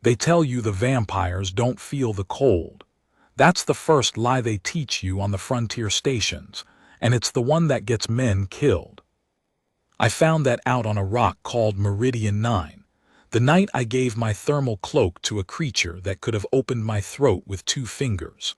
They tell you the vampires don't feel the cold. That's the first lie they teach you on the frontier stations, and it's the one that gets men killed. I found that out on a rock called Meridian 9, the night I gave my thermal cloak to a creature that could have opened my throat with 2 fingers.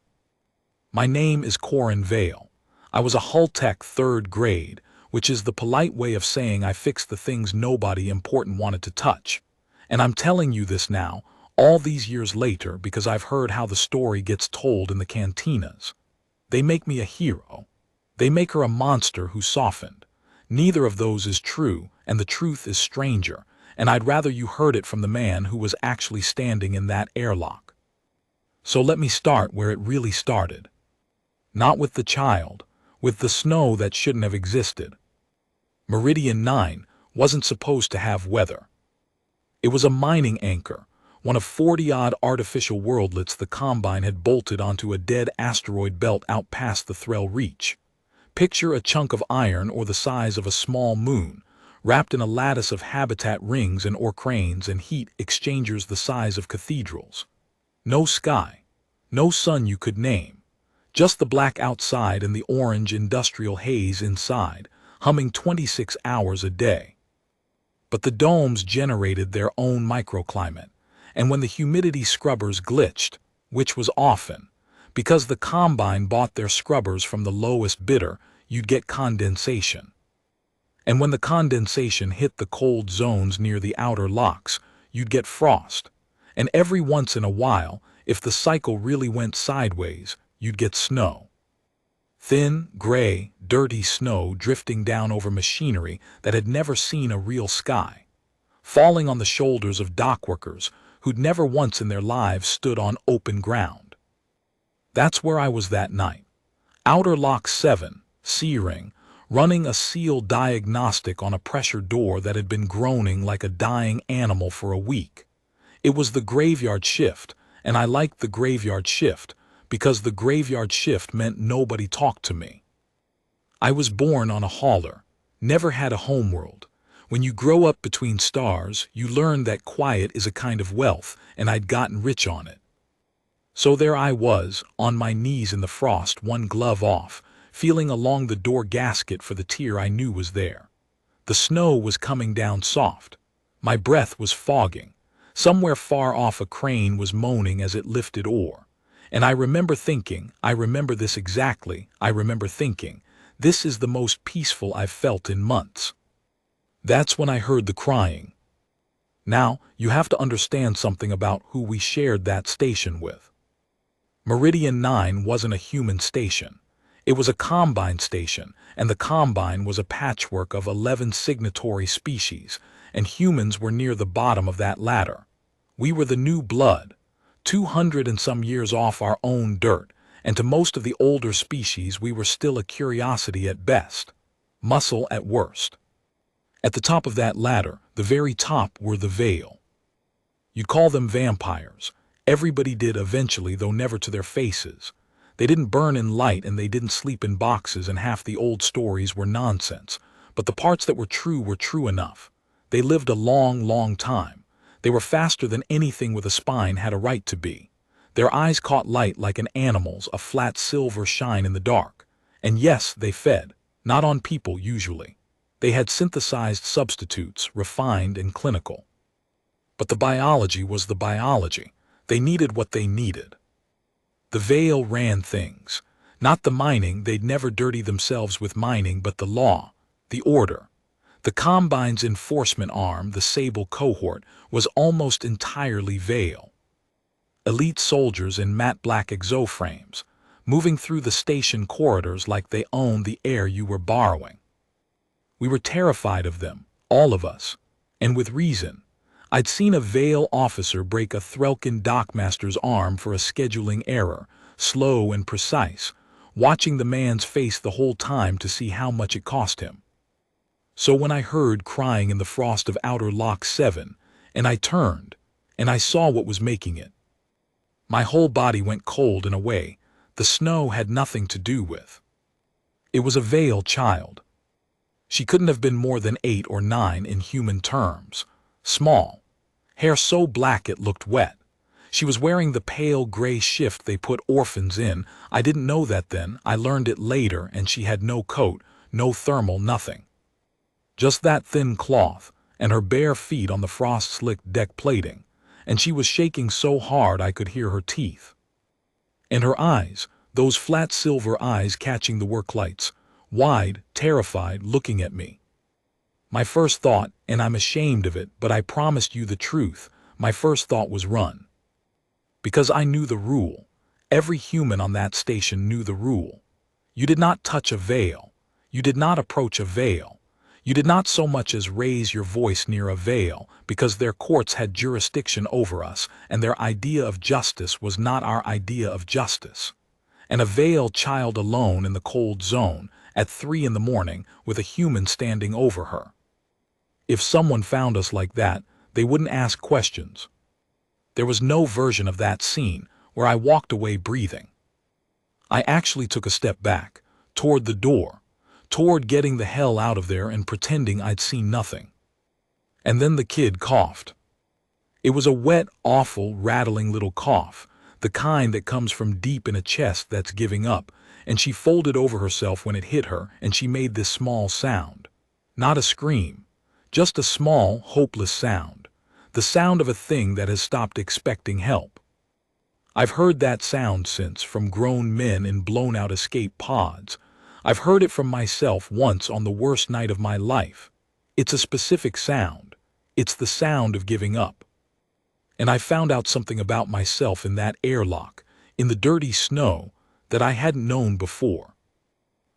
My name is Corin Vale. I was a Hull-Tech 3rd grade, which is the polite way of saying I fixed the things nobody important wanted to touch. And I'm telling you this now, all these years later, because I've heard how the story gets told in the cantinas. They make me a hero. They make her a monster who softened. Neither of those is true, and the truth is stranger, and I'd rather you heard it from the man who was actually standing in that airlock. So let me start where it really started. Not with the child, with the snow that shouldn't have existed. Meridian 9 wasn't supposed to have weather. It was a mining anchor, one of 40-odd artificial worldlets the Combine had bolted onto a dead asteroid belt out past the Threll Reach. Picture a chunk of iron or the size of a small moon, wrapped in a lattice of habitat rings and orcranes and heat exchangers the size of cathedrals. No sky, no sun you could name, just the black outside and the orange industrial haze inside, humming 26 hours a day. But the domes generated their own microclimate, and when the humidity scrubbers glitched, which was often, because the Combine bought their scrubbers from the lowest bidder, you'd get condensation. And when the condensation hit the cold zones near the outer locks, you'd get frost. And every once in a while, if the cycle really went sideways, you'd get snow. Thin, gray, dirty snow drifting down over machinery that had never seen a real sky, falling on the shoulders of dockworkers who'd never once in their lives stood on open ground. That's where I was that night. Outer Lock 7, C-ring, running a seal diagnostic on a pressure door that had been groaning like a dying animal for a week. It was the graveyard shift, and I liked the graveyard shift because the graveyard shift meant nobody talked to me. I was born on a hauler, never had a homeworld. When you grow up between stars, you learn that quiet is a kind of wealth, and I'd gotten rich on it. So there I was, on my knees in the frost, one glove off, feeling along the door gasket for the tear I knew was there. The snow was coming down soft. My breath was fogging. Somewhere far off a crane was moaning as it lifted ore. And I remember thinking, I remember this exactly, I remember thinking, this is the most peaceful I've felt in months. That's when I heard the crying. Now, you have to understand something about who we shared that station with. Meridian 9 wasn't a human station. It was a Combine station, and the Combine was a patchwork of 11 signatory species, and humans were near the bottom of that ladder. We were the new blood, 200 and some years off our own dirt, and to most of the older species we were still a curiosity at best, muscle at worst. At the top of that ladder, the very top, were the Vale. You'd call them vampires. Everybody did eventually, though never to their faces. They didn't burn in light and they didn't sleep in boxes, and half the old stories were nonsense. But the parts that were true enough. They lived a long, long time. They were faster than anything with a spine had a right to be. Their eyes caught light like an animal's, a flat silver shine in the dark. And yes, they fed. Not on people usually. They had synthesized substitutes, refined and clinical. But the biology was the biology. They needed what they needed. The Vale ran things. Not the mining, they'd never dirty themselves with mining, but the law, the order. The Combine's enforcement arm, the Sable cohort, was almost entirely Vale. Elite soldiers in matte black exoframes, moving through the station corridors like they owned the air you were borrowing. We were terrified of them, all of us, and with reason. I'd seen a Vale officer break a Threlkin dockmaster's arm for a scheduling error, slow and precise, watching the man's face the whole time to see how much it cost him. So when I heard crying in the frost of Outer Lock 7, and I turned, and I saw what was making it, my whole body went cold in a way the snow had nothing to do with. It was a Vale child. She couldn't have been more than 8 or 9 in human terms. Small. Hair so black it looked wet. She was wearing the pale gray shift they put orphans in. I didn't know that then, I learned it later, and she had no coat, no thermal, nothing. Just that thin cloth, and her bare feet on the frost-slicked deck plating, and she was shaking so hard I could hear her teeth. And her eyes, those flat silver eyes catching the work lights, wide, terrified, looking at me. My first thought, and I'm ashamed of it, but I promised you the truth, my first thought was run. Because I knew the rule. Every human on that station knew the rule. You did not touch a veil. You did not approach a veil. You did not so much as raise your voice near a veil, because their courts had jurisdiction over us, and their idea of justice was not our idea of justice. And a veiled child alone in the cold zone, at 3 in the morning, with a human standing over her. If someone found us like that, they wouldn't ask questions. There was no version of that scene where I walked away breathing. I actually took a step back, toward the door, toward getting the hell out of there and pretending I'd seen nothing. And then the kid coughed. It was a wet, awful, rattling little cough, the kind that comes from deep in a chest that's giving up, and she folded over herself when it hit her, and she made this small sound. Not a scream, just a small, hopeless sound. The sound of a thing that has stopped expecting help. I've heard that sound since, from grown men in blown-out escape pods. I've heard it from myself once on the worst night of my life. It's a specific sound. It's the sound of giving up. And I found out something about myself in that airlock, in the dirty snow, that I hadn't known before.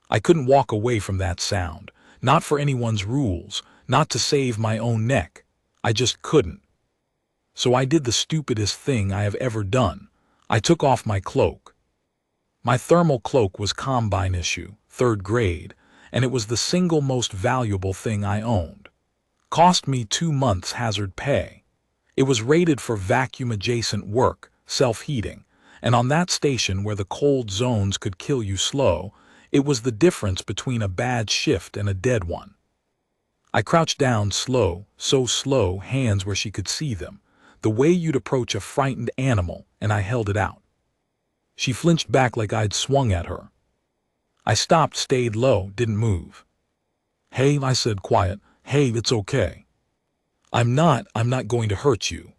I couldn't walk away from that sound, not for anyone's rules, not to save my own neck. I just couldn't. So I did the stupidest thing I have ever done. I took off my cloak. My thermal cloak was Combine issue, 3rd grade, and it was the single most valuable thing I owned. Cost me 2 months hazard pay. It was rated for vacuum-adjacent work, self-heating, and on that station where the cold zones could kill you slow, it was the difference between a bad shift and a dead one. I crouched down slow, so slow, hands where she could see them, the way you'd approach a frightened animal, and I held it out. She flinched back like I'd swung at her. I stopped, stayed low, didn't move. "Hey," I said quiet, "hey, it's okay. I'm not going to hurt you."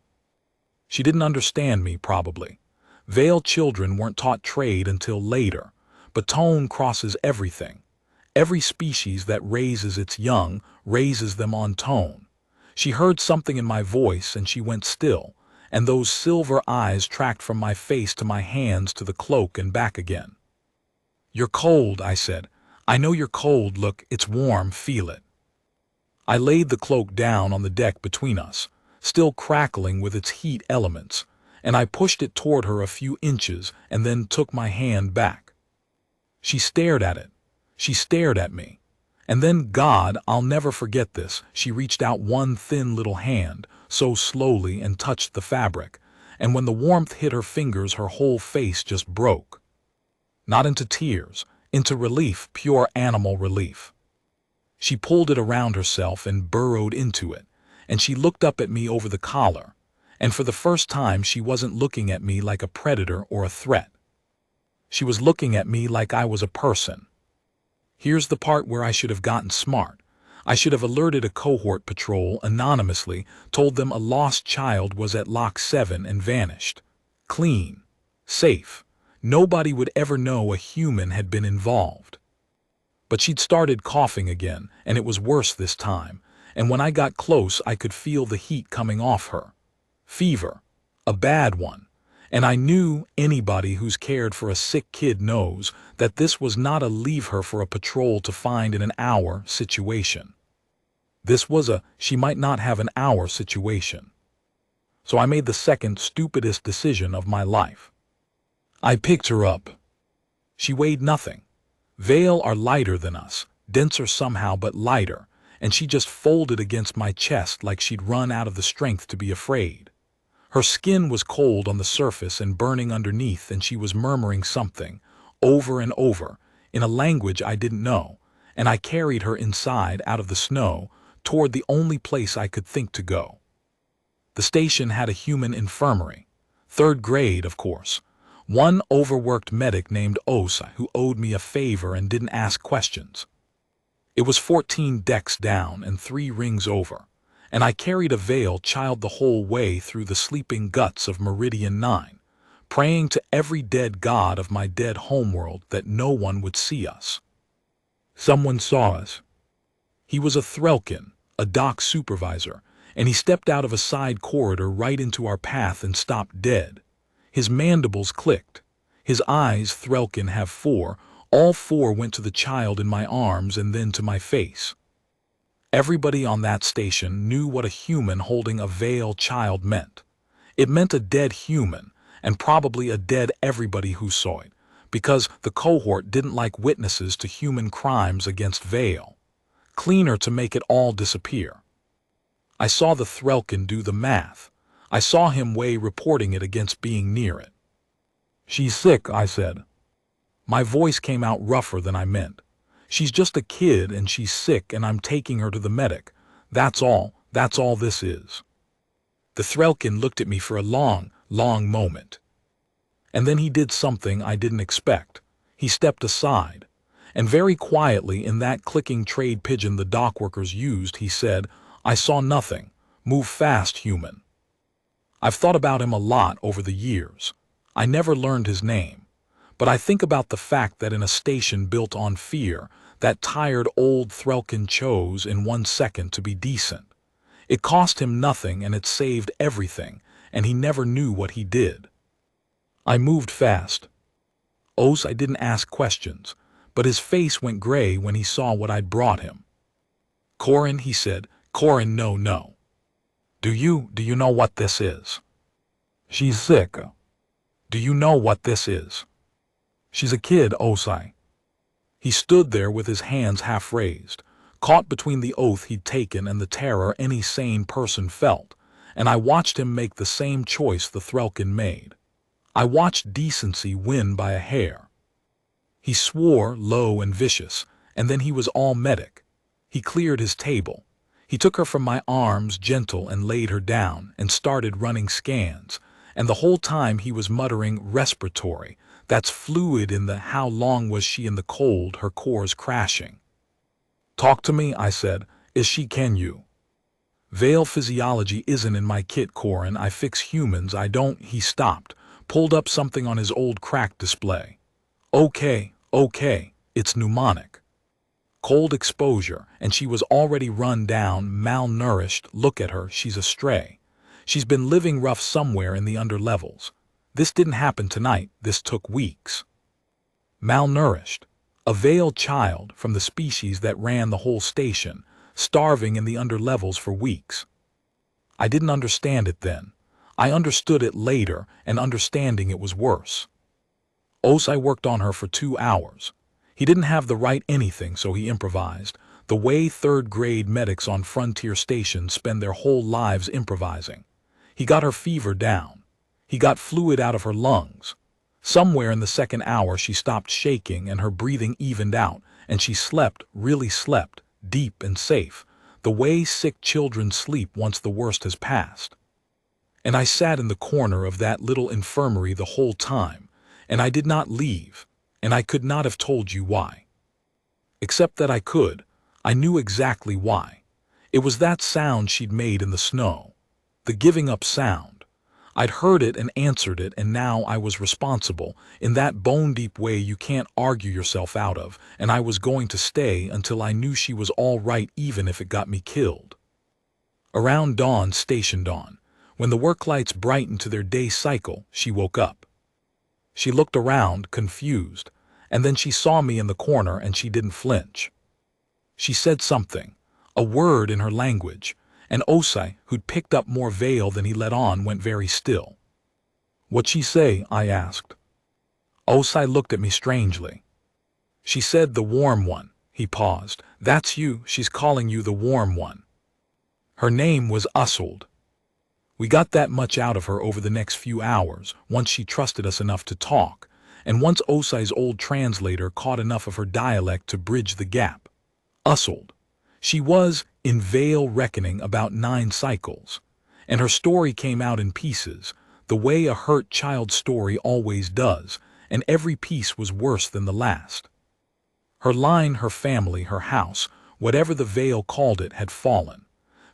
She didn't understand me, probably. Veiled children weren't taught trade until later, but tone crosses everything. Every species that raises its young raises them on tone. She heard something in my voice and she went still, and those silver eyes tracked from my face to my hands to the cloak and back again. "You're cold," I said. "I know you're cold. Look, it's warm, feel it." I laid the cloak down on the deck between us, still crackling with its heat elements, and I pushed it toward her a few inches and then took my hand back. She stared at it. She stared at me. And then, God, I'll never forget this, she reached out one thin little hand, so slowly, and touched the fabric, and when the warmth hit her fingers her whole face just broke. Not into tears, into relief, pure animal relief. She pulled it around herself and burrowed into it, and she looked up at me over the collar, and for the first time she wasn't looking at me like a predator or a threat. She was looking at me like I was a person. Here's the part where I should have gotten smart. I should have alerted a cohort patrol anonymously, told them a lost child was at Lock 7 and vanished. Clean. Safe. Nobody would ever know a human had been involved. But she'd started coughing again, and it was worse this time, and when I got close I could feel the heat coming off her. Fever. A bad one. And I knew, anybody who's cared for a sick kid knows, that this was not a leave her for a patrol to find in an hour situation. This was a she might not have an hour situation. So I made the second stupidest decision of my life. I picked her up. She weighed nothing. Veil are lighter than us, denser somehow but lighter, and she just folded against my chest like she'd run out of the strength to be afraid. Her skin was cold on the surface and burning underneath, and she was murmuring something, over and over, in a language I didn't know, and I carried her inside out of the snow toward the only place I could think to go. The station had a human infirmary. Third grade, of course. One overworked medic named Osai who owed me a favor and didn't ask questions. It was 14 decks down and 3 rings over, and I carried a veiled child the whole way through the sleeping guts of Meridian 9, praying to every dead god of my dead homeworld that no one would see us. Someone saw us. He was a Threlkin, a dock supervisor, and he stepped out of a side corridor right into our path and stopped dead. His mandibles clicked. His eyes, Threlkin have 4, all 4 went to the child in my arms and then to my face. Everybody on that station knew what a human holding a veiled child meant. It meant a dead human, and probably a dead everybody who saw it, because the cohort didn't like witnesses to human crimes against Vale. Cleaner to make it all disappear. I saw the Threlkin do the math. I saw him weigh reporting it against being near it. "She's sick," I said. My voice came out rougher than I meant. "She's just a kid and she's sick and I'm taking her to the medic. That's all this is." The Threlkin looked at me for a long moment. And then he did something I didn't expect. He stepped aside, and very quietly in that clicking trade pigeon the dockworkers used, he said, "I saw nothing. Move fast, human." I've thought about him a lot over the years. I never learned his name, but I think about the fact that in a station built on fear, that tired old Threlkin chose in 1 second to be decent. It cost him nothing and it saved everything, and he never knew what he did. I moved fast. I didn't ask questions, but his face went gray when he saw what I'd brought him. "Corin," he said. "Corin, no. Do you know what this is?" "She's sick." "Do you know what this is?" "She's a kid, Osai." He stood there with his hands half raised, caught between the oath he'd taken and the terror any sane person felt, and I watched him make the same choice the Threlkin made. I watched decency win by a hair. He swore low and vicious, and then he was all medic. He cleared his table. He took her from my arms, gentle, and laid her down, and started running scans, and the whole time he was muttering respiratory, that's fluid in the how long was she in the cold, her cores crashing. "Talk to me," I said. "Is she can you?" "Veil physiology isn't in my kit, Corin. I fix humans, I don't." He stopped, pulled up something on his old cracked display. Okay, it's pneumonic. Cold exposure, and she was already run down, malnourished. Look at her, she's astray. She's been living rough somewhere in the underlevels. This didn't happen tonight, this took weeks. Malnourished. A veiled child from the species that ran the whole station, starving in the underlevels for weeks. I didn't understand it then. I understood it later, and understanding it was worse. I worked on her for 2 hours. He didn't have the right anything, so he improvised, the way third-grade medics on frontier stations spend their whole lives improvising. He got her fever down. He got fluid out of her lungs. Somewhere in the 2nd hour she stopped shaking and her breathing evened out, and she slept, really slept, deep and safe, the way sick children sleep once the worst has passed. And I sat in the corner of that little infirmary the whole time, and I did not leave, and I could not have told you why. Except that I could. I knew exactly why. It was that sound she'd made in the snow. The giving up sound. I'd heard it and answered it, and now I was responsible, in that bone-deep way you can't argue yourself out of, and I was going to stay until I knew she was all right, even if it got me killed. Around dawn, station dawn, when the work lights brightened to their day cycle, she woke up. She looked around, confused, and then she saw me in the corner and she didn't flinch. She said something, a word in her language, and Osai, who'd picked up more veil than he let on, went very still. "What'd she say?" I asked. Osai looked at me strangely. "She said the warm one." He paused. "That's you, she's calling you the warm one." Her name was Ussold. We got that much out of her over the next few hours, once she trusted us enough to talk, and once Osai's old translator caught enough of her dialect to bridge the gap. Ussold. She was, in Veil reckoning, about 9 cycles, and her story came out in pieces, the way a hurt child's story always does, and every piece was worse than the last. Her line, her family, her house, whatever the Vale called it, had fallen.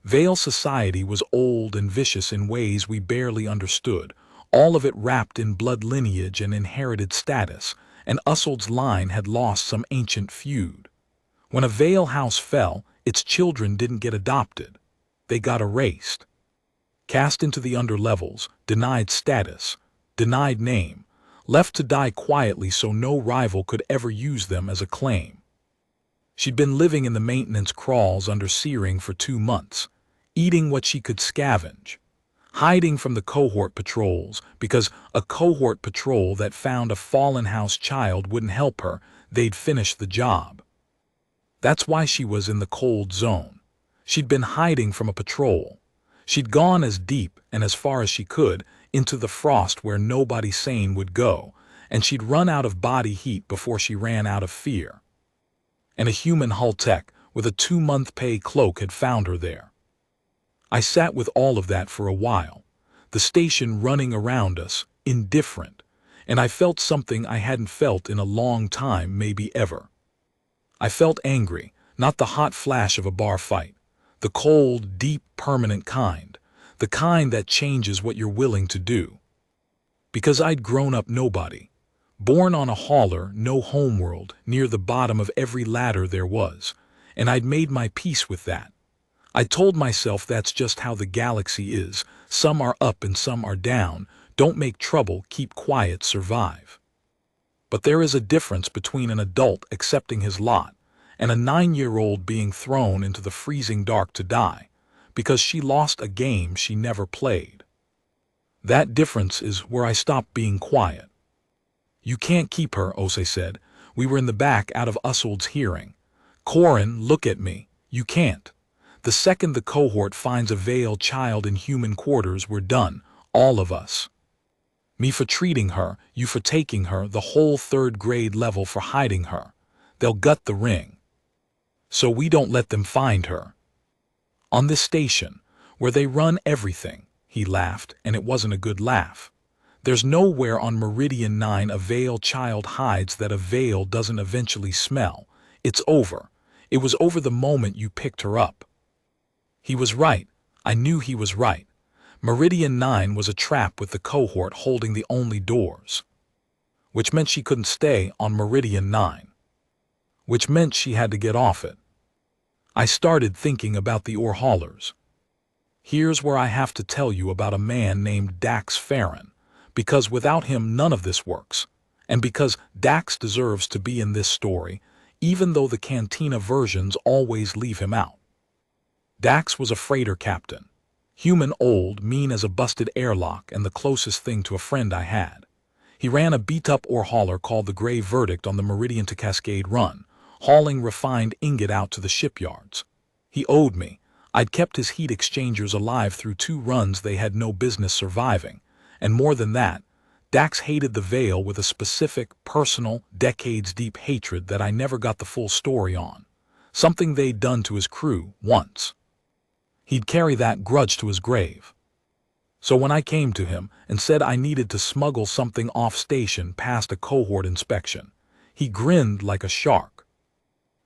Vale society was old and vicious in ways we barely understood, all of it wrapped in blood lineage and inherited status, and Ussold's line had lost some ancient feud. When a Vale house fell, its children didn't get adopted. They got erased. Cast into the underlevels, denied status, denied name, left to die quietly so no rival could ever use them as a claim. She'd been living in the maintenance crawls under Searing for 2 months, eating what she could scavenge, hiding from the cohort patrols because a cohort patrol that found a fallen house child wouldn't help her, they'd finish the job. That's why she was in the cold zone. She'd been hiding from a patrol. She'd gone as deep and as far as she could into the frost where nobody sane would go, and she'd run out of body heat before she ran out of fear. And a human hull tech with a 2-month pay cloak had found her there. I sat with all of that for a while, the station running around us, indifferent, and I felt something I hadn't felt in a long time, maybe ever. I felt angry, not the hot flash of a bar fight, the cold, deep, permanent kind, the kind that changes what you're willing to do. Because I'd grown up nobody, born on a hauler, no homeworld, near the bottom of every ladder there was, and I'd made my peace with that. I told myself that's just how the galaxy is, some are up and some are down, don't make trouble, keep quiet, survive. But there is a difference between an adult accepting his lot and a 9-year-old being thrown into the freezing dark to die, because she lost a game she never played. That difference is where I stopped being quiet. You can't keep her, Ose said. We were in the back out of Ussold's hearing. Corin, look at me. You can't. The second the cohort finds a Vale child in human quarters, we're done, all of us. Me for treating her, you for taking her, the whole 3rd grade level for hiding her. They'll gut the ring. So we don't let them find her. On this station, where they run everything, he laughed, and it wasn't a good laugh. There's nowhere on Meridian 9 a Vale child hides that a Vale doesn't eventually smell. It's over. It was over the moment you picked her up. He was right. I knew he was right. Meridian 9 was a trap with the cohort holding the only doors. Which meant she couldn't stay on Meridian 9. Which meant she had to get off it. I started thinking about the ore haulers. Here's where I have to tell you about a man named Dax Farron, because without him none of this works, and because Dax deserves to be in this story, even though the Cantina versions always leave him out. Dax was a freighter captain, human, old, mean as a busted airlock, and the closest thing to a friend I had. He ran a beat-up ore hauler called the Gray Verdict on the Meridian to Cascade run, hauling refined ingot out to the shipyards. He owed me. I'd kept his heat exchangers alive through 2 runs they had no business surviving, and more than that, Dax hated the Vale with a specific, personal, decades-deep hatred that I never got the full story on, something they'd done to his crew once. He'd carry that grudge to his grave. So when I came to him and said I needed to smuggle something off station past a cohort inspection, he grinned like a shark.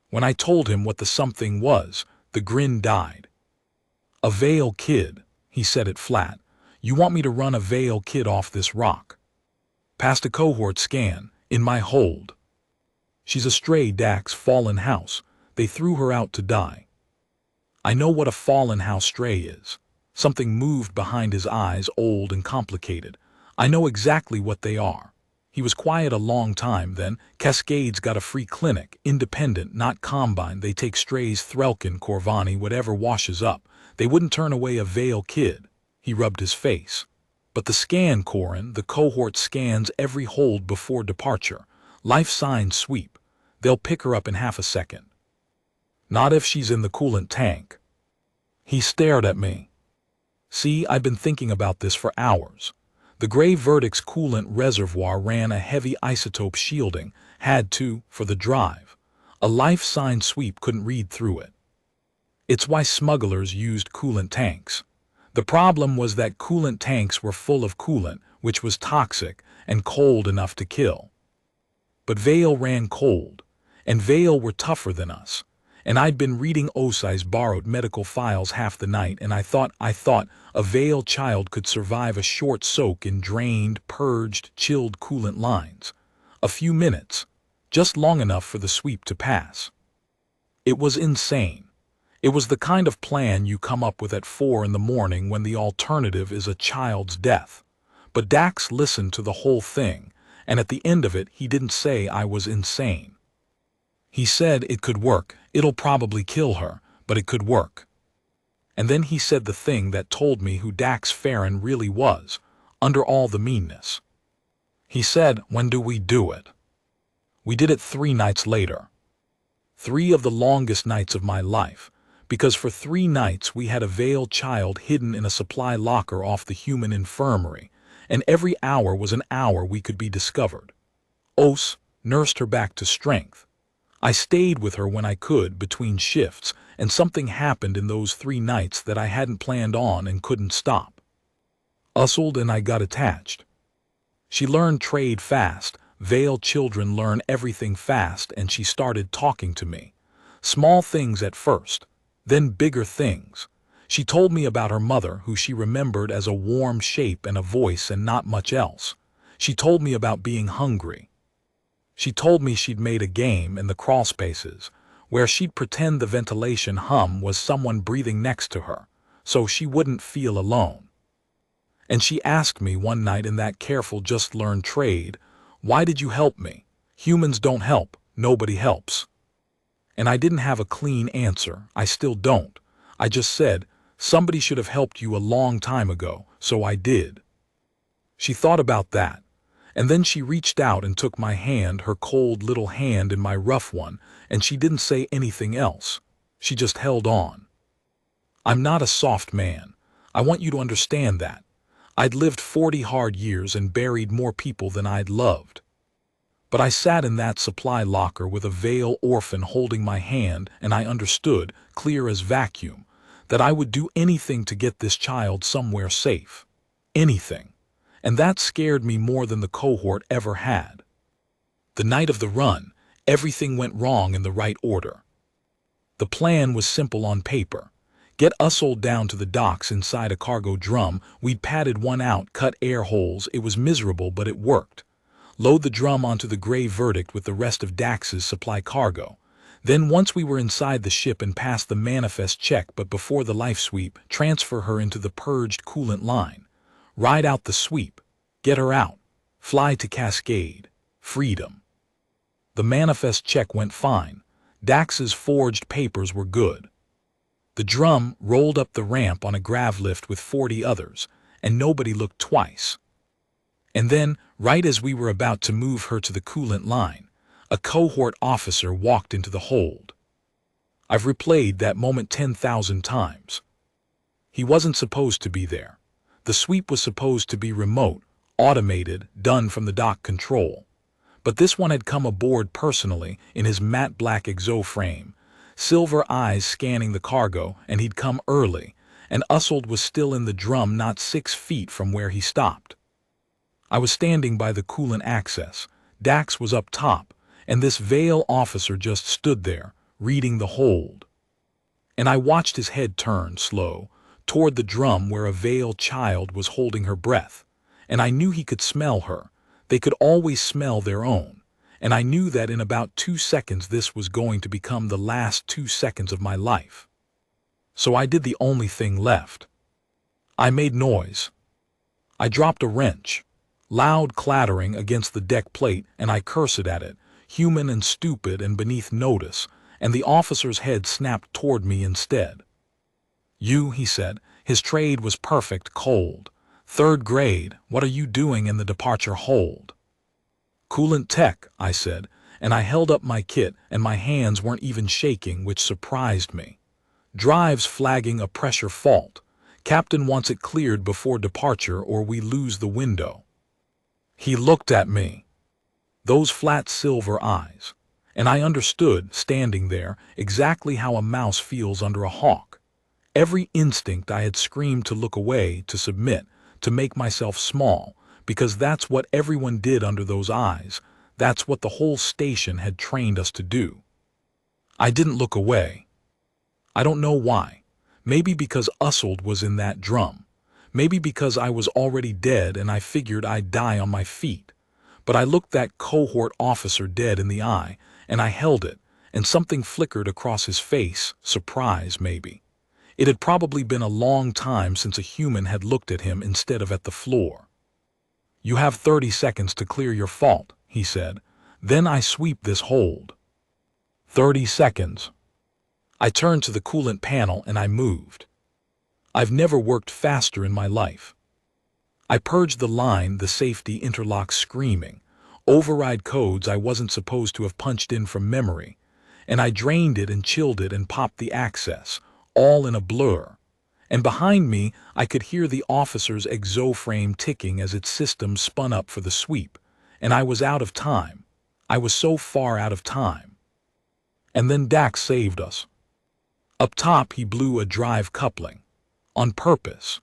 When I told him what the something was, the grin died. A Vale kid, he said it flat. You want me to run a Vale kid off this rock? Past a cohort scan, in my hold. She's a stray Dax fallen house. They threw her out to die. I know what a fallen house stray is. Something moved behind his eyes, old and complicated. I know exactly what they are. He was quiet a long time then. Cascade's got a free clinic, independent, not combine. They take strays, Threlkin, Corvani, whatever washes up. They wouldn't turn away a Vale kid. He rubbed his face. But the scan, Corin, the cohort scans every hold before departure. Life sign sweep. They'll pick her up in half a second. Not if she's in the coolant tank. He stared at me. See, I've been thinking about this for hours. The Gray Verdict's coolant reservoir ran a heavy isotope shielding, had to, for the drive. A life sign sweep couldn't read through it. It's why smugglers used coolant tanks. The problem was that coolant tanks were full of coolant, which was toxic and cold enough to kill. But Vale ran cold, and Vale were tougher than us. And I'd been reading Osai's borrowed medical files half the night, and I thought a Vale child could survive a short soak in drained, purged, chilled coolant lines. A few minutes, just long enough for the sweep to pass. It was insane. It was the kind of plan you come up with at 4 in the morning when the alternative is a child's death. But Dax listened to the whole thing, and at the end of it he didn't say I was insane. He said it could work, it'll probably kill her, but it could work. And then he said the thing that told me who Dax Farron really was, under all the meanness. He said, "When do we do it?" We did it 3 nights later. 3 of the longest nights of my life, because for 3 nights we had a Vale child hidden in a supply locker off the human infirmary, and every hour was an hour we could be discovered. Os nursed her back to strength. I stayed with her when I could between shifts, and something happened in those 3 nights that I hadn't planned on and couldn't stop. Ussold and I got attached. She learned trade fast. Vale children learn everything fast, and she started talking to me. Small things at first, then bigger things. She told me about her mother, who she remembered as a warm shape and a voice and not much else. She told me about being hungry. She told me she'd made a game in the crawlspaces, where she'd pretend the ventilation hum was someone breathing next to her, so she wouldn't feel alone. And she asked me one night in that careful just learned trade, "Why did you help me? Humans don't help, nobody helps." And I didn't have a clean answer, I still don't. I just said, "Somebody should have helped you a long time ago, so I did." She thought about that, and then she reached out and took my hand, her cold little hand in my rough one, and she didn't say anything else. She just held on. I'm not a soft man. I want you to understand that. I'd lived 40 hard years and buried more people than I'd loved. But I sat in that supply locker with a Vale orphan holding my hand, and I understood, clear as vacuum, that I would do anything to get this child somewhere safe. Anything. And that scared me more than the cohort ever had. The night of the run, everything went wrong in the right order. The plan was simple on paper. Get Ussold down to the docks inside a cargo drum. We'd padded one out, cut air holes. It was miserable, but it worked. Load the drum onto the gray Verdict with the rest of Dax's supply cargo. Then once we were inside the ship and past the manifest check but before the life sweep, transfer her into the purged coolant line. Ride out the sweep. Get her out. Fly to Cascade. Freedom. The manifest check went fine. Dax's forged papers were good. The drum rolled up the ramp on a grav lift with 40 others, and nobody looked twice. And then, right as we were about to move her to the coolant line, a cohort officer walked into the hold. I've replayed that moment 10,000 times. He wasn't supposed to be there. The sweep was supposed to be remote, automated, done from the dock control. But this one had come aboard personally in his matte black exoframe, silver eyes scanning the cargo, and he'd come early, and Ussold was still in the drum not 6 feet from where he stopped. I was standing by the coolant access. Dax was up top, and this Vale officer just stood there, reading the hold. And I watched his head turn, slow, toward the drum where a Vale child was holding her breath, and I knew he could smell her. They could always smell their own. And I knew that in about 2 seconds this was going to become the last 2 seconds of my life. So I did the only thing left. I made noise. I dropped a wrench, loud clattering against the deck plate, and I cursed at it, human and stupid and beneath notice, and the officer's head snapped toward me instead. "You," he said, his trade was perfect, cold. "3rd grade, what are you doing in the departure hold?" "Coolant tech," I said, and I held up my kit, and my hands weren't even shaking, which surprised me. "Drives flagging a pressure fault. Captain wants it cleared before departure or we lose the window." He looked at me. Those flat silver eyes. And I understood, standing there, exactly how a mouse feels under a hawk. Every instinct I had screamed to look away, to submit, to make myself small, because that's what everyone did under those eyes. That's what the whole station had trained us to do. I didn't look away. I don't know why. Maybe because Ussold was in that drum. Maybe because I was already dead and I figured I'd die on my feet. But I looked that cohort officer dead in the eye, and I held it, and something flickered across his face, surprise maybe. It had probably been a long time since a human had looked at him instead of at the floor. "You have 30 seconds to clear your fault," he said. "Then I sweep this hold." 30 seconds. I turned to the coolant panel and I moved. I've never worked faster in my life. I purged the line, the safety interlock screaming, override codes I wasn't supposed to have punched in from memory, and I drained it and chilled it and popped the access, all in a blur. And behind me, I could hear the officer's exoframe ticking as its system spun up for the sweep, and I was out of time. I was so far out of time. And then Dax saved us. Up top, he blew a drive coupling. On purpose.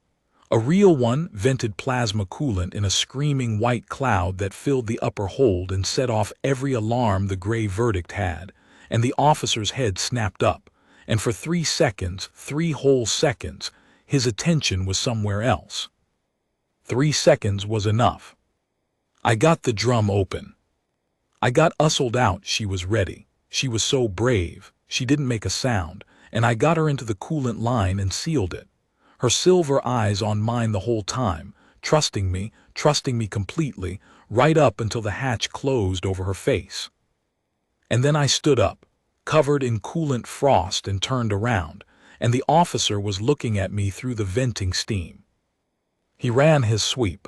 A real one, vented plasma coolant in a screaming white cloud that filled the upper hold and set off every alarm the gray verdict had, and the officer's head snapped up, and for 3 seconds, 3 whole seconds, his attention was somewhere else. 3 seconds was enough. I got the drum open. I got Ussold out. She was ready. She was so brave. She didn't make a sound, and I got her into the coolant line and sealed it. Her silver eyes on mine the whole time, trusting me completely, right up until the hatch closed over her face. And then I stood up, covered in coolant frost, and turned around, and the officer was looking at me through the venting steam. He ran his sweep.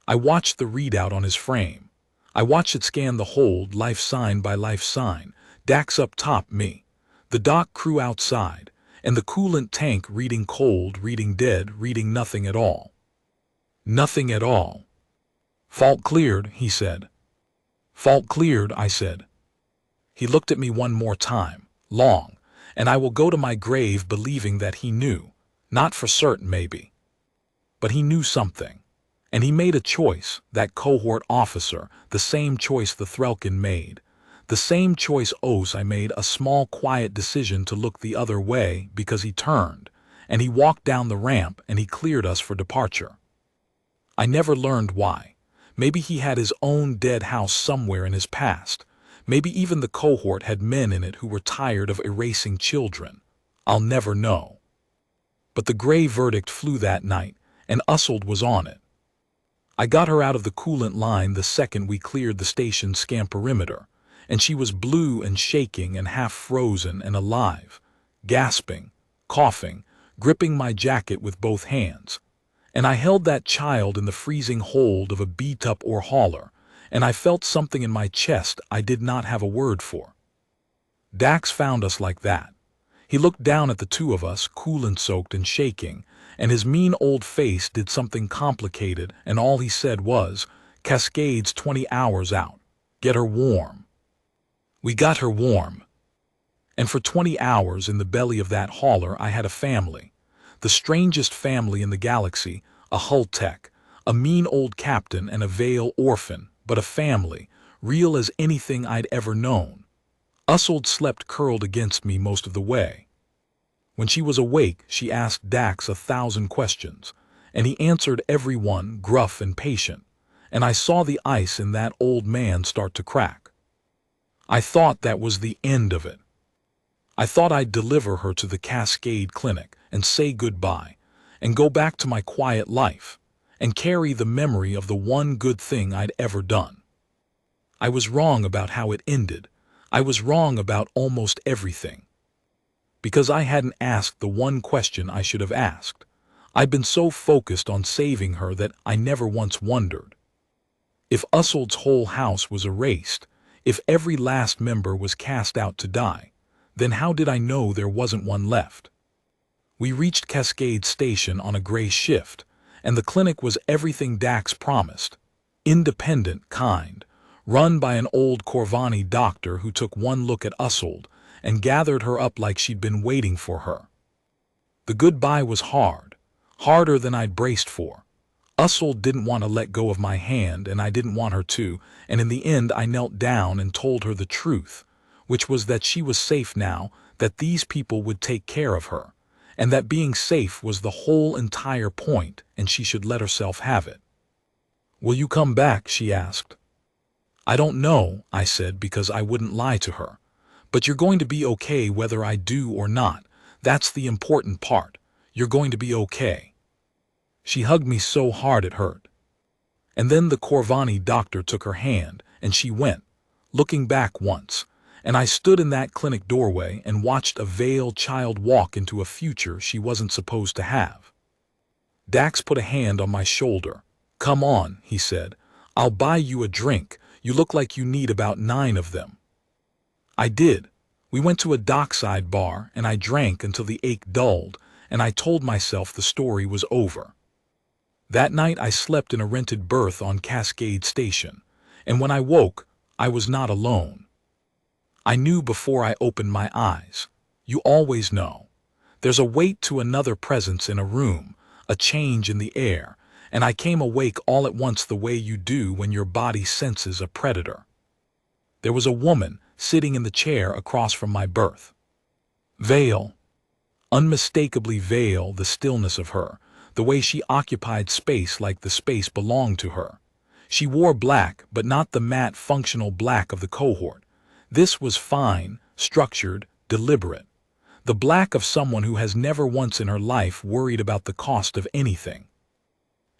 I watched the readout on his frame. I watched it scan the hold, life sign by life sign, Dax up top, me, the dock crew outside, and the coolant tank reading cold, reading dead, reading nothing at all. Nothing at all. "Fault cleared," he said. "Fault cleared," I said. He looked at me one more time, long, and I will go to my grave believing that he knew, not for certain maybe. But he knew something, and he made a choice, that cohort officer, the same choice the Threlkin made. The same choice I made, a small quiet decision to look the other way because he turned, and he walked down the ramp and he cleared us for departure. I never learned why. Maybe he had his own dead house somewhere in his past. Maybe even the cohort had men in it who were tired of erasing children. I'll never know. But the gray verdict flew that night, and Ussold was on it. I got her out of the coolant line the second we cleared the station's scan perimeter, and she was blue and shaking and half frozen and alive, gasping, coughing, gripping my jacket with both hands. And I held that child in the freezing hold of a beat-up ore hauler, and I felt something in my chest I did not have a word for. Dax found us like that. He looked down at the two of us, coolant-soaked and shaking, and his mean old face did something complicated, and all he said was, "Cascade's 20 hours out. Get her warm." We got her warm. And for 20 hours in the belly of that hauler I had a family. The strangest family in the galaxy, a hull tech, a mean old captain, and a Vale orphan, but a family, real as anything I'd ever known. Ussold slept curled against me most of the way. When she was awake, she asked Dax 1,000 questions, and he answered every one, gruff and patient, and I saw the ice in that old man start to crack. I thought that was the end of it. I thought I'd deliver her to the Cascade Clinic and say goodbye, and go back to my quiet life, and carry the memory of the one good thing I'd ever done. I was wrong about how it ended. I was wrong about almost everything. Because I hadn't asked the one question I should have asked. I'd been so focused on saving her that I never once wondered. If Ussold's whole house was erased, if every last member was cast out to die, then how did I know there wasn't one left? We reached Cascade Station on a gray shift, and the clinic was everything Dax promised. Independent, kind, run by an old Corvani doctor who took one look at Ussold and gathered her up like she'd been waiting for her. The goodbye was hard, harder than I'd braced for. Usul didn't want to let go of my hand, and I didn't want her to, and in the end I knelt down and told her the truth, which was that she was safe now, that these people would take care of her, and that being safe was the whole entire point, and she should let herself have it. "Will you come back?" she asked. "I don't know," I said, because I wouldn't lie to her. "But you're going to be okay whether I do or not. That's the important part. You're going to be okay." She hugged me so hard it hurt. And then the Korvani doctor took her hand, and she went, looking back once, and I stood in that clinic doorway and watched a veiled child walk into a future she wasn't supposed to have. Dax put a hand on my shoulder. "Come on," he said. "I'll buy you a drink. You look like you need about 9 of them." I did. We went to a dockside bar, and I drank until the ache dulled, and I told myself the story was over. That night I slept in a rented berth on Cascade Station, and when I woke, I was not alone. I knew before I opened my eyes. You always know. There's a weight to another presence in a room, a change in the air, and I came awake all at once the way you do when your body senses a predator. There was a woman sitting in the chair across from my berth. Veil. Unmistakably Veil, the stillness of her, the way she occupied space like the space belonged to her. She wore black, but not the matte functional black of the cohort. This was fine, structured, deliberate. The black of someone who has never once in her life worried about the cost of anything.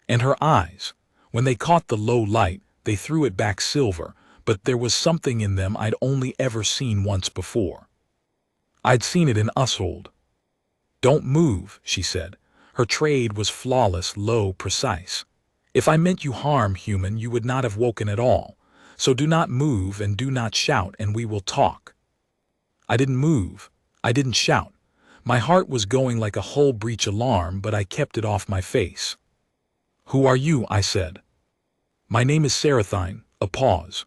And her eyes, when they caught the low light, they threw it back silver, but there was something in them I'd only ever seen once before. I'd seen it in Usul. "Don't move," she said. Her trade was flawless, low, precise. "If I meant you harm, human, you would not have woken at all. So do not move and do not shout, and we will talk." I didn't move. I didn't shout. My heart was going like a hull breach alarm, but I kept it off my face. "Who are you?" I said. "My name is Sarathine." A pause.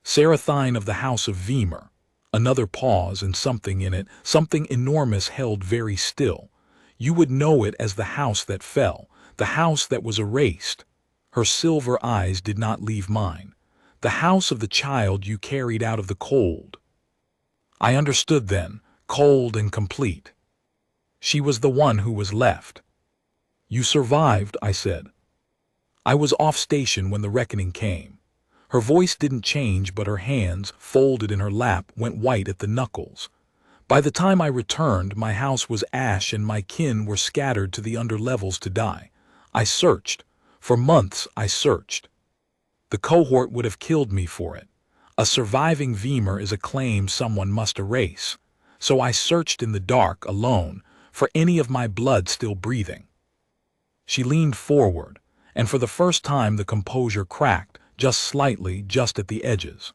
"Sarathine of the House of Vimer." Another pause, and something in it, something enormous held very still. You would know it as the house that fell, the house that was erased. Her silver eyes did not leave mine. The house of the child you carried out of the cold. I understood then, cold and complete. She was the one who was left. "You survived," I said. "I was off station when the reckoning came." Her voice didn't change, but her hands, folded in her lap, went white at the knuckles. "By the time I returned, my house was ash and my kin were scattered to the underlevels to die. I searched. For months I searched. The cohort would have killed me for it. A surviving Vimer is a claim someone must erase. So I searched in the dark, alone, for any of my blood still breathing." She leaned forward, and for the first time the composure cracked, just slightly, just at the edges.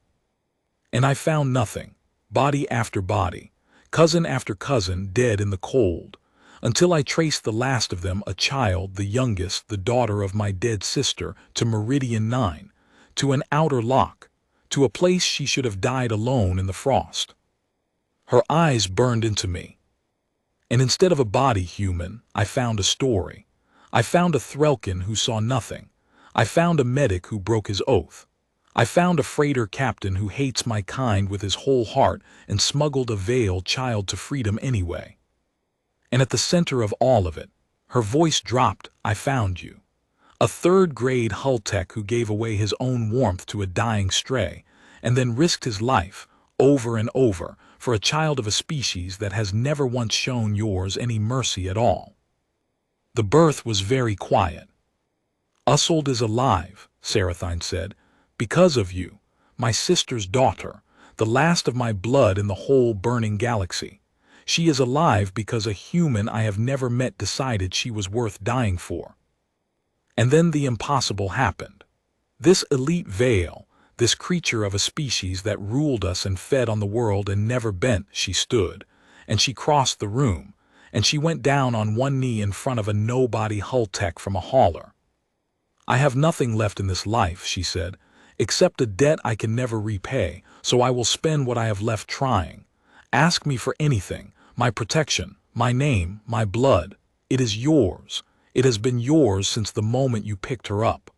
"And I found nothing. Body after body. Cousin after cousin dead in the cold, until I traced the last of them, a child, the youngest, the daughter of my dead sister, to Meridian 9, to an outer lock, to a place she should have died alone in the frost." Her eyes burned into me. "And instead of a body, human, I found a story. I found a Threlkin who saw nothing. I found a medic who broke his oath. I found a freighter captain who hates my kind with his whole heart and smuggled a veiled child to freedom anyway. And at the center of all of it," her voice dropped, "I found you. A third-grade hull tech who gave away his own warmth to a dying stray, and then risked his life, over and over, for a child of a species that has never once shown yours any mercy at all." The berth was very quiet. "Usul is alive," Sarathine said. "Because of you, my sister's daughter, the last of my blood in the whole burning galaxy. She is alive because a human I have never met decided she was worth dying for." And then the impossible happened. This elite Veil, this creature of a species that ruled us and fed on the world and never bent, she stood, and she crossed the room, and she went down on one knee in front of a nobody hull tech from a hauler. "I have nothing left in this life," she said, "except a debt I can never repay, so I will spend what I have left trying. Ask me for anything, my protection, My name, my blood. It is yours. It has been yours since the moment you picked her up.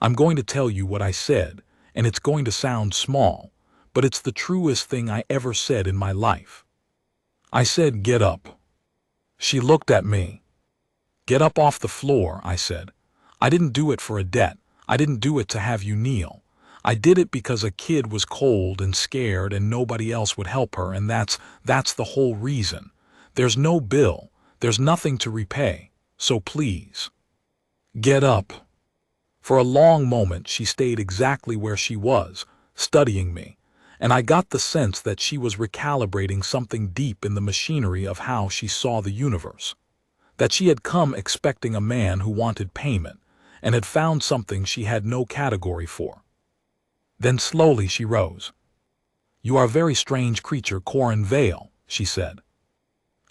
I'm going to tell you what I said, and it's going to sound small, but it's the truest thing I ever said in my life. I said, get up. She looked at me. Get up off the floor, I said. I didn't do it for a debt. I didn't do it to have you kneel. I did it because a kid was cold and scared and nobody else would help her, and that's the whole reason. There's no bill. There's nothing to repay. So please, get up. For a long moment she stayed exactly where she was, studying me, and I got the sense that she was recalibrating something deep in the machinery of how she saw the universe. That she had come expecting a man who wanted payment, and had found something she had no category for. Then slowly she rose. You are a very strange creature, Corin Vale, she said.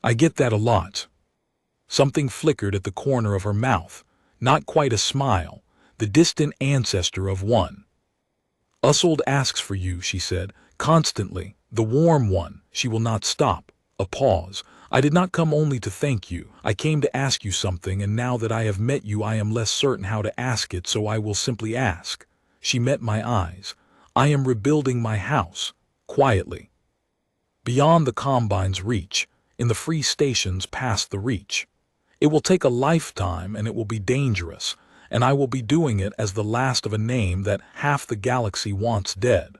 I get that a lot. Something flickered at the corner of her mouth, not quite a smile, the distant ancestor of one. Usold asks for you, she said, constantly, the warm one, she will not stop. A pause. I did not come only to thank you, I came to ask you something, and now that I have met you I am less certain how to ask it, so I will simply ask. She met my eyes. I am rebuilding my house, quietly. Beyond the Combine's reach, in the free stations past the reach. It will take a lifetime and it will be dangerous, and I will be doing it as the last of a name that half the galaxy wants dead.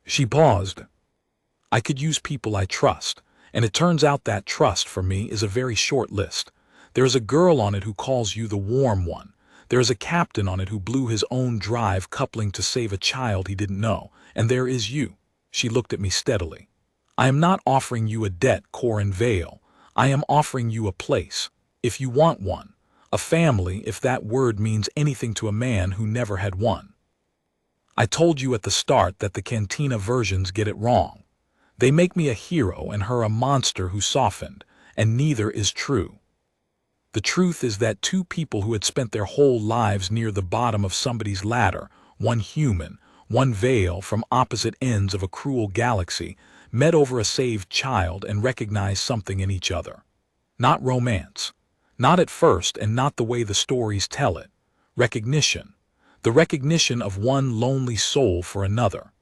She paused. I could use people I trust, and it turns out that trust for me is a very short list. There is a girl on it who calls you the warm one. There is a captain on it who blew his own drive coupling to save a child he didn't know, and there is you. She looked at me steadily. I am not offering you a debt, Corin Vale. I am offering you a place, if you want one. A family, if that word means anything to a man who never had one. I told you at the start that the Cantina versions get it wrong. They make me a hero and her a monster who softened, and neither is true. The truth is that two people who had spent their whole lives near the bottom of somebody's ladder, one human, one Vale from opposite ends of a cruel galaxy, met over a saved child and recognized something in each other. Not romance. Not at first, and not the way the stories tell it. Recognition. The recognition of one lonely soul for another.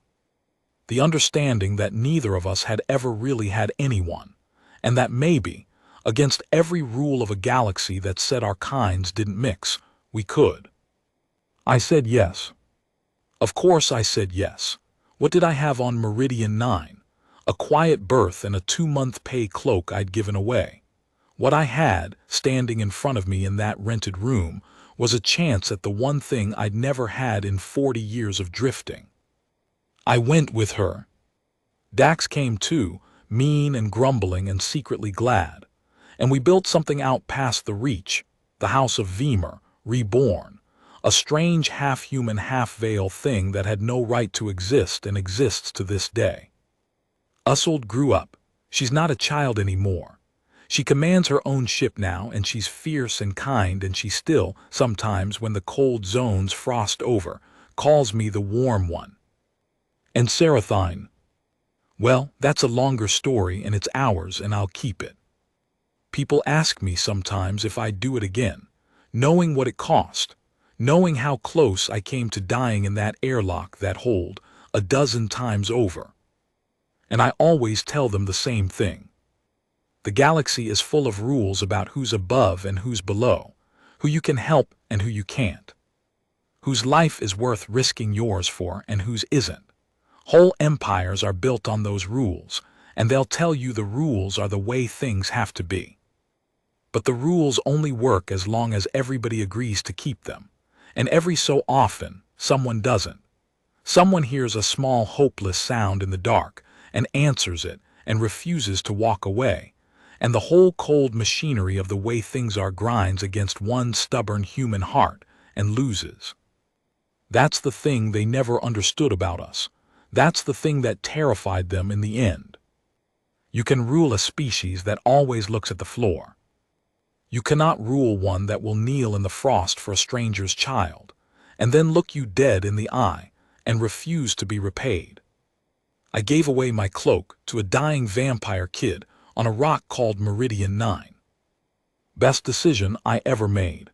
The understanding that neither of us had ever really had anyone, and that maybe, against every rule of a galaxy that said our kinds didn't mix, we could. I said yes. Of course I said yes. What did I have on Meridian 9? A quiet berth and a 2-month pay cloak I'd given away. What I had, standing in front of me in that rented room, was a chance at the one thing I'd never had in 40 years of drifting. I went with her. Dax came too, mean and grumbling and secretly glad. And we built something out past the reach, the House of Vimer, reborn, a strange half-human, half-Vale thing that had no right to exist and exists to this day. Usold grew up. She's not a child anymore. She commands her own ship now, and she's fierce and kind, and she still, sometimes when the cold zones frost over, calls me the warm one. And Seraphine. Well, that's a longer story, and it's ours, and I'll keep it. People ask me sometimes if I'd do it again, knowing what it cost, knowing how close I came to dying in that airlock, that hold, a dozen times over. And I always tell them the same thing. The galaxy is full of rules about who's above and who's below, who you can help and who you can't, whose life is worth risking yours for and whose isn't. Whole empires are built on those rules, and they'll tell you the rules are the way things have to be. But the rules only work as long as everybody agrees to keep them, and every so often, someone doesn't. Someone hears a small, hopeless sound in the dark and answers it and refuses to walk away, and the whole cold machinery of the way things are grinds against one stubborn human heart and loses. That's the thing they never understood about us. That's the thing that terrified them in the end. You can rule a species that always looks at the floor. You cannot rule one that will kneel in the frost for a stranger's child, and then look you dead in the eye and refuse to be repaid. I gave away my cloak to a dying vampire kid, on a rock called Meridian 9. Best decision I ever made.